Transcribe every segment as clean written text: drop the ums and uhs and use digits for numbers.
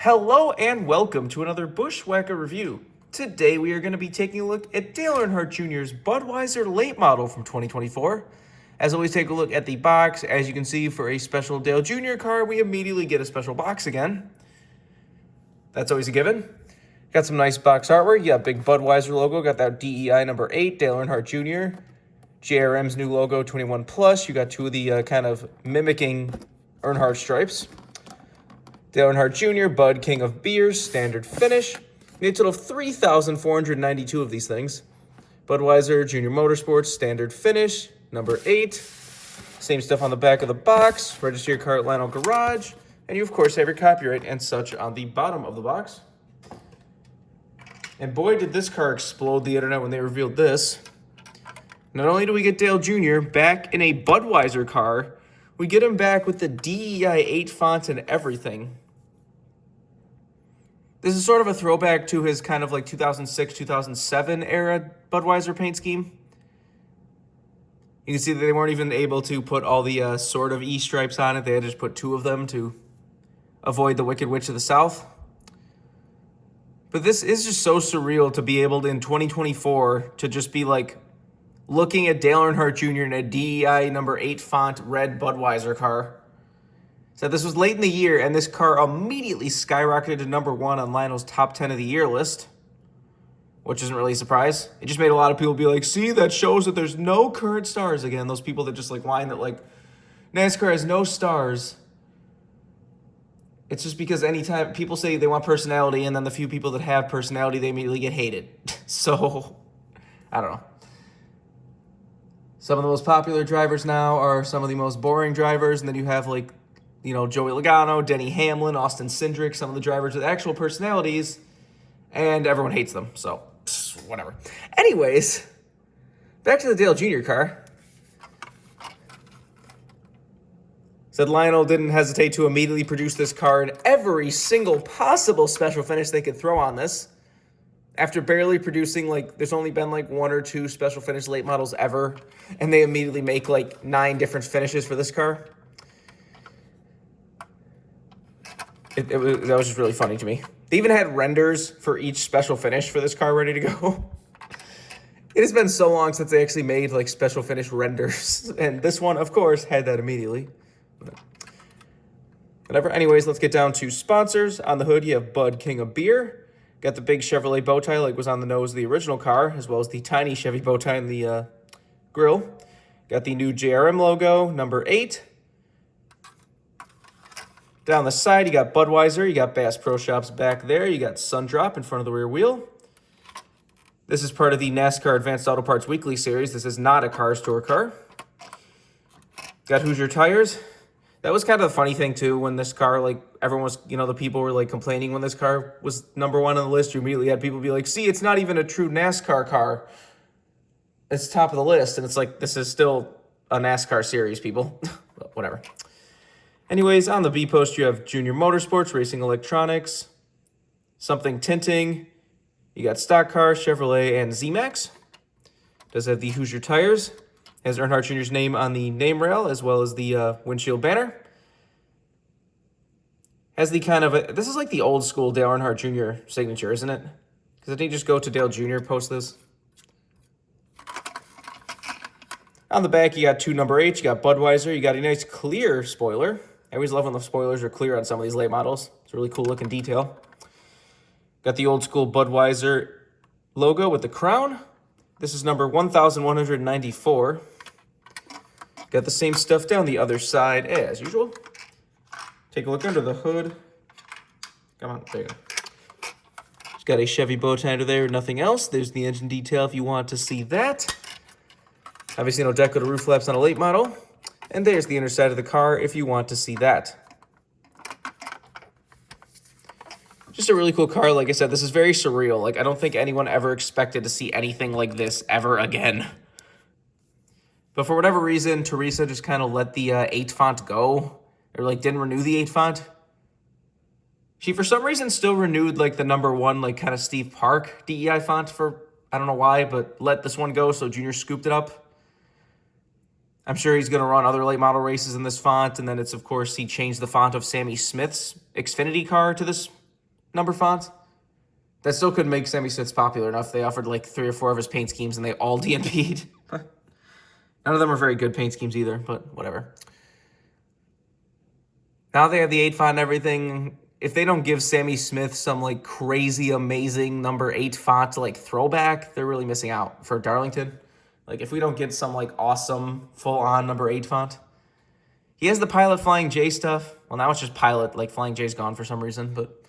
Hello and welcome to another Bushwhacker review. Today we are going to be taking a look at Dale Earnhardt Jr.'s Budweiser late model from 2024. As always, take a look at the box. As you can see, for a special Dale Jr. car, we immediately get a special box again. That's always a given. Got some nice box artwork. You got big Budweiser logo. Got that DEI number 8, Dale Earnhardt Jr. JRM's new logo, 21 plus. You got two of the kind of mimicking Earnhardt stripes. Dale Earnhardt Jr., Bud King of Beers, standard finish. Need a total of 3,492 of these things. Budweiser Junior Motorsports, standard finish, number 8. Same stuff on the back of the box. Register your car at Lionel Garage. And you, of course, have your copyright and such on the bottom of the box. And boy, did this car explode the internet when they revealed this. Not only do we get Dale Jr. back in a Budweiser car, we get him back with the DEI 8 font and everything. This is sort of a throwback to his kind of like 2006, 2007 era Budweiser paint scheme. You can see that they weren't even able to put all the sort of E stripes on it. They had to just put 2 of them to avoid the Wicked Witch of the South. But this is just so surreal to be able to, in 2024, to just be like, looking at Dale Earnhardt Jr. in a DEI number 8 font red Budweiser car. So this was late in the year, and this car immediately skyrocketed to number 1 on Lionel's top 10 of the year list, which isn't really a surprise. It just made a lot of people be like, see, that shows that there's no current stars again. Those people that just like whine that like NASCAR has no stars. It's just because anytime people say they want personality, and then the few people that have personality, they immediately get hated. So, I don't know. Some of the most popular drivers now are some of the most boring drivers, and then you have like, you know, Joey Logano, Denny Hamlin, Austin Cindric, some of the drivers with actual personalities, and everyone hates them, so whatever. Anyways, back to the Dale Jr. car. Said Lionel didn't hesitate to immediately produce this car in every single possible special finish they could throw on this. After barely producing, like, there's only been like 1 or 2 special finish late models ever, and they immediately make like 9 different finishes for this car. That was just really funny to me. They even had renders for each special finish for this car ready to go. It has been so long since they actually made like special finish renders, and this one, of course, had that immediately. But whatever. Anyways, let's get down to sponsors. On the hood, you have Bud King of Beer. Got the big Chevrolet bow tie like was on the nose of the original car, as well as the tiny Chevy bow tie in the grill. Got the new JRM logo, number 8. Down the side, you got Budweiser. You got Bass Pro Shops back there. You got Sundrop in front of the rear wheel. This is part of the NASCAR Advanced Auto Parts Weekly series. This is not a car store car. Got Hoosier Tires. That was kind of the funny thing, too, when this car, like, everyone was, you know, the people were, like, complaining when this car was number 1 on the list. You immediately had people be like, see, it's not even a true NASCAR car. It's top of the list. And it's like, this is still a NASCAR series, people. Well, whatever. Anyways, on the B post, you have Junior Motorsports, Racing Electronics, Something Tinting. You got Stock Car, Chevrolet, and Z-Max. Does have the Hoosier Tires. Has Earnhardt Jr.'s name on the name rail, as well as the windshield banner. Has the kind of, this is like the old school Dale Earnhardt Jr. signature, isn't it? Because didn't he just go to Dale Jr. post this? On the back, you got 2 number 8s. You got Budweiser. You got a nice clear spoiler. I always love when the spoilers are clear on some of these late models. It's a really cool looking detail. Got the old school Budweiser logo with the crown. This is number 1,194. Got the same stuff down the other side as usual. Take a look under the hood. Come on, there you go. It's got a Chevy bow tie under there, nothing else. There's the engine detail if you want to see that. Obviously no deco to roof flaps on a late model. And there's the inner side of the car if you want to see that. Just a really cool car. Like I said, this is very surreal. Like, I don't think anyone ever expected to see anything like this ever again. But for whatever reason, Teresa just kind of let the 8 font go. Or, like, didn't renew the 8 font. She, for some reason, still renewed, like, the number 1, like, kind of Steve Park DEI font for, I don't know why, but let this one go, so Junior scooped it up. I'm sure he's going to run other late model races in this font. And then it's, of course, he changed the font of Sammy Smith's Xfinity car to this number font. That still couldn't make Sammy Smith's popular enough. They offered like 3 or 4 of his paint schemes, and they all DNP'd. None of them are very good paint schemes either, but whatever. Now they have the 8 font and everything. If they don't give Sammy Smith some like crazy, amazing number 8 font to like Throwback, they're really missing out for Darlington. Like if we don't get some like awesome, full-on number 8 font. He has the Pilot Flying J stuff. Well, now it's just Pilot. Like Flying J's gone for some reason, but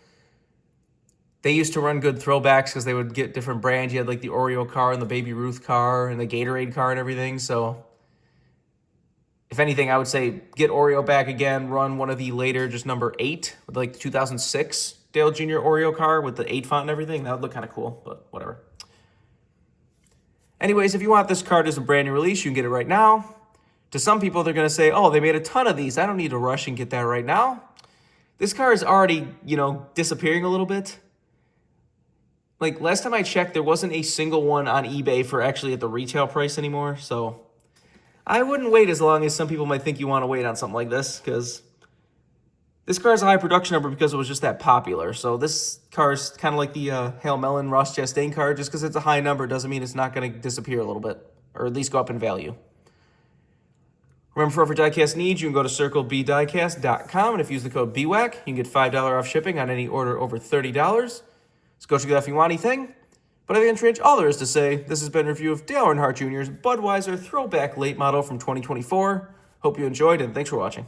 they used to run good throwbacks because they would get different brands. You had like the Oreo car and the Baby Ruth car and the Gatorade car and everything. So if anything, I would say get Oreo back again. Run one of the later, just number 8 with like the 2006 Dale Jr. Oreo car with the 8 font and everything. That would look kind of cool, but whatever. Anyways, if you want this card as a brand new release, you can get it right now. To some people, they're going to say, oh, they made a ton of these. I don't need to rush and get that right now. This car is already, disappearing a little bit. Like, last time I checked, there wasn't a single one on eBay for actually at the retail price anymore. So I wouldn't wait as long as some people might think you want to wait on something like this, because this car is a high production number because it was just that popular. So this car is kind of like the Hail Melon Ross Chastain car. Just because it's a high number doesn't mean it's not going to disappear a little bit, or at least go up in value. Remember, for other diecast needs, you can go to circlebdiecast.com, and if you use the code BWhack, you can get $5 off shipping on any order over $30. So go check it out if you want anything. But I think that's pretty much all there is to say. This has been a review of Dale Earnhardt Jr.'s Budweiser Throwback Late Model from 2024. Hope you enjoyed, and thanks for watching.